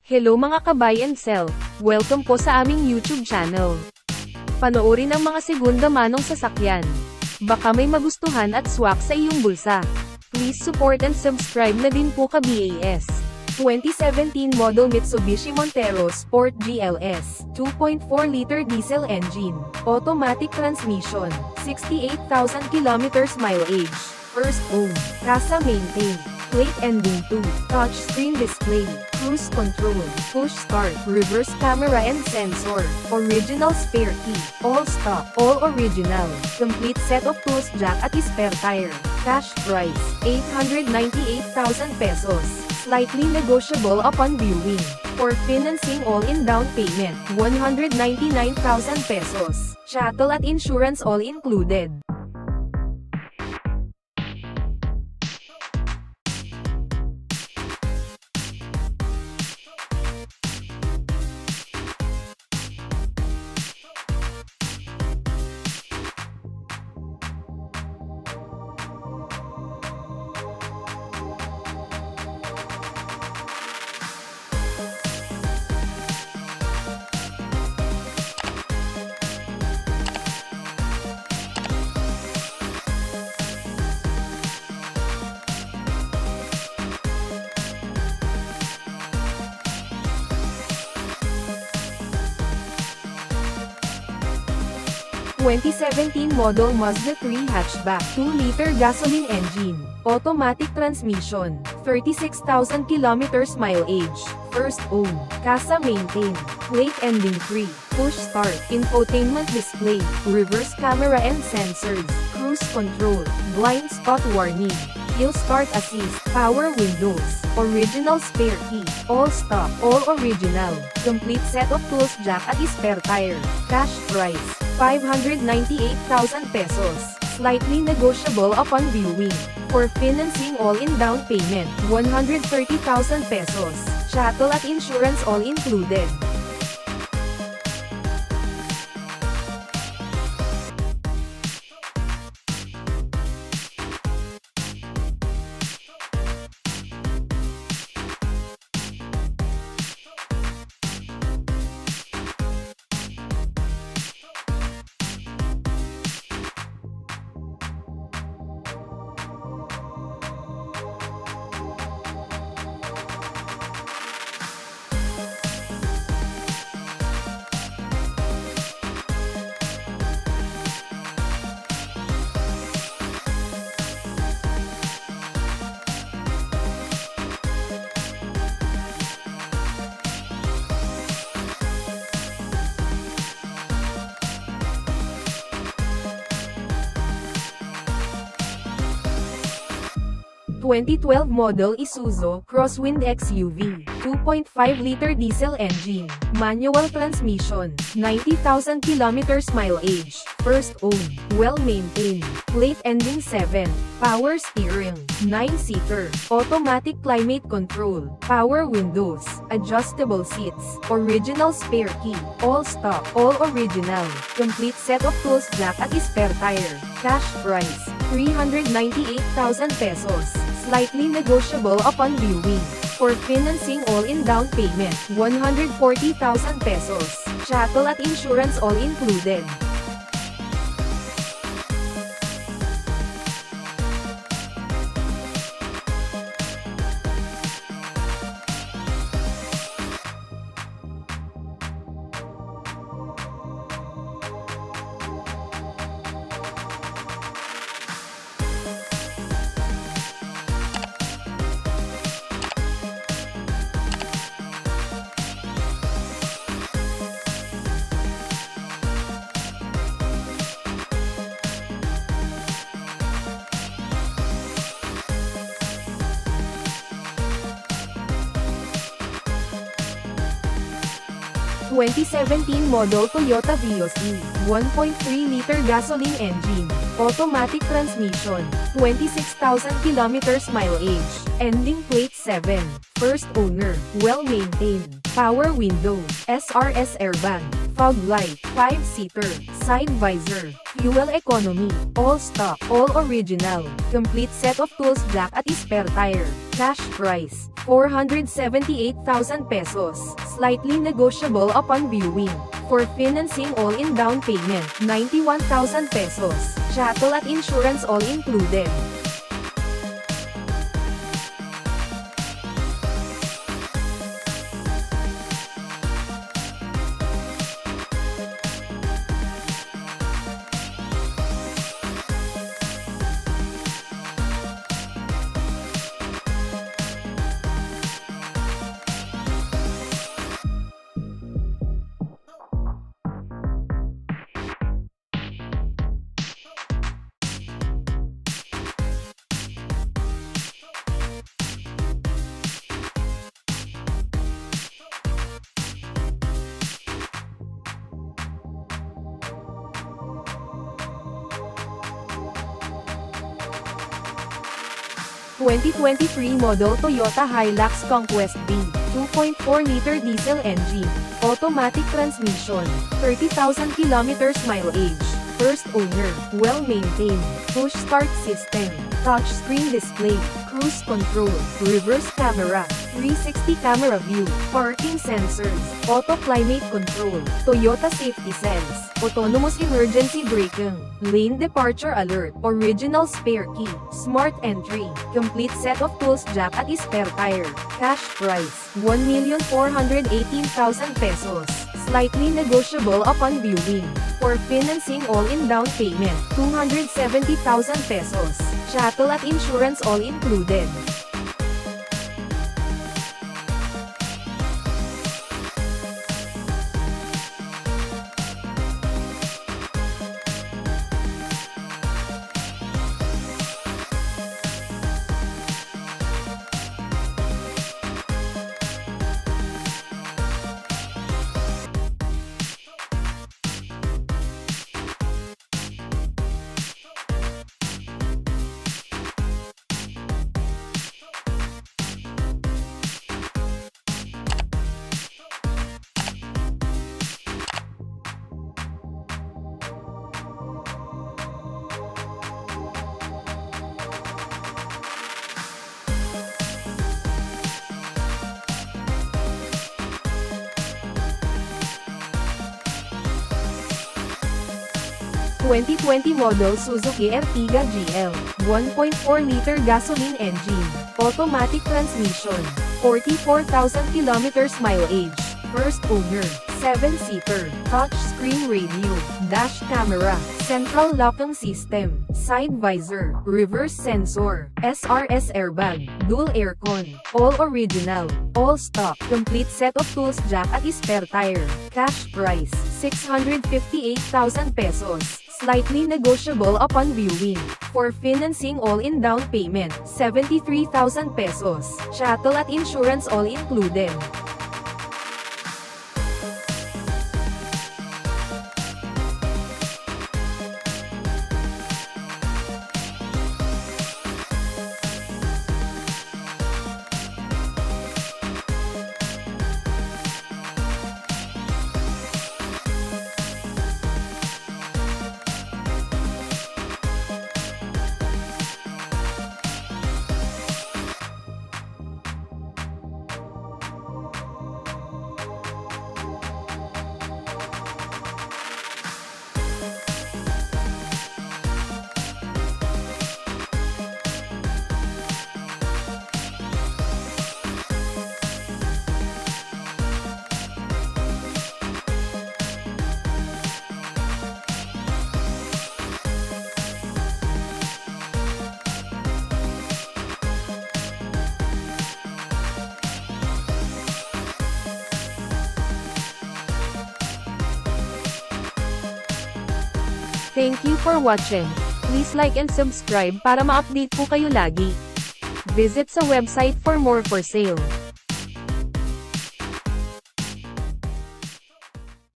Hello mga ka-buy and sell, welcome po sa aming YouTube channel. Panoorin ang mga segunda manong sasakyan. Baka may magustuhan at swak sa iyong bulsa. Please support and subscribe na din po ka-BAS. 2017 model Mitsubishi Montero Sport GLS, 2.4-liter diesel engine, automatic transmission, 68,000 kilometers mileage, first owned, casa maintained, plate ending 2, touchscreen display, cruise control, push start, reverse camera and sensor, original spare key, all stock, all original, complete set of tools jack at spare tire, cash price, 898,000 pesos, slightly negotiable upon viewing, for financing all-in down payment, 199,000 pesos, chattel at insurance all included. (2017 model Mazda 3 Hatchback 2-liter gasoline engine, automatic transmission, 36,000 kilometers mileage, first owned, casa maintained, plate ending 3, push start, infotainment display, reverse camera and sensors, cruise control, blind spot warning, hill start assist, power windows, original spare key, all stock, all original, complete set of tools jack at spare tire, cash price, 598,000 pesos, slightly negotiable upon viewing, for financing all-in down payment, 130,000 pesos, chattel at insurance all included. (2012 model Isuzu Crosswind XUV, 2.5-liter diesel engine, manual transmission, 90,000 kilometers mileage, first owned, well-maintained, plate ending 7, power steering, 9-seater, automatic climate control, power windows, adjustable seats, original spare key, all stock, all original, complete set of tools jack at spare tire, cash price, 398,000 pesos. Slightly negotiable upon viewing, for financing all-in down payment, 140,000 pesos, chattel at insurance all included. (2017 model Toyota Vios E, 1.3-liter gasoline engine, automatic transmission, 26,000 kilometers mileage, ending plate 7, first owner, well-maintained, power window, SRS airbag, fog light, 5-seater, side visor, fuel economy, all stock, all original, complete set of tools jack at spare tire, cash price, 478,000 pesos, slightly negotiable upon viewing. For financing all-in down payment, 91,000 pesos, chattel at insurance all included. (2023) model Toyota Hilux Conquest B, 2.4-liter diesel engine, automatic transmission, 30,000 kilometers mileage, first owner, well-maintained, push start system, touchscreen display, cruise control, reverse camera, 360 camera view, parking sensors, auto climate control, Toyota safety sense, autonomous emergency braking, lane departure alert, original spare key, smart entry, complete set of tools jack at spare tire. Cash price, 1,418,000 pesos, slightly negotiable upon viewing. For financing all-in down payment, 270,000 pesos, chattel at insurance all included. (2020) model Suzuki Ertiga GL, 1.4-liter gasoline engine, automatic transmission, 44,000 kilometers mileage, first owner, 7-seater, touchscreen radio, dash camera, central locking system, side visor, reverse sensor, SRS airbag, dual aircon, all original, all stock, complete set of tools jack at spare tire. Cash price, 658,000 pesos. Slightly negotiable upon viewing. For financing all-in down payment, 73,000 pesos, chattel at insurance all included. Thank you for watching. Please like and subscribe para ma-update po kayo lagi. Visit sa website for more for sale.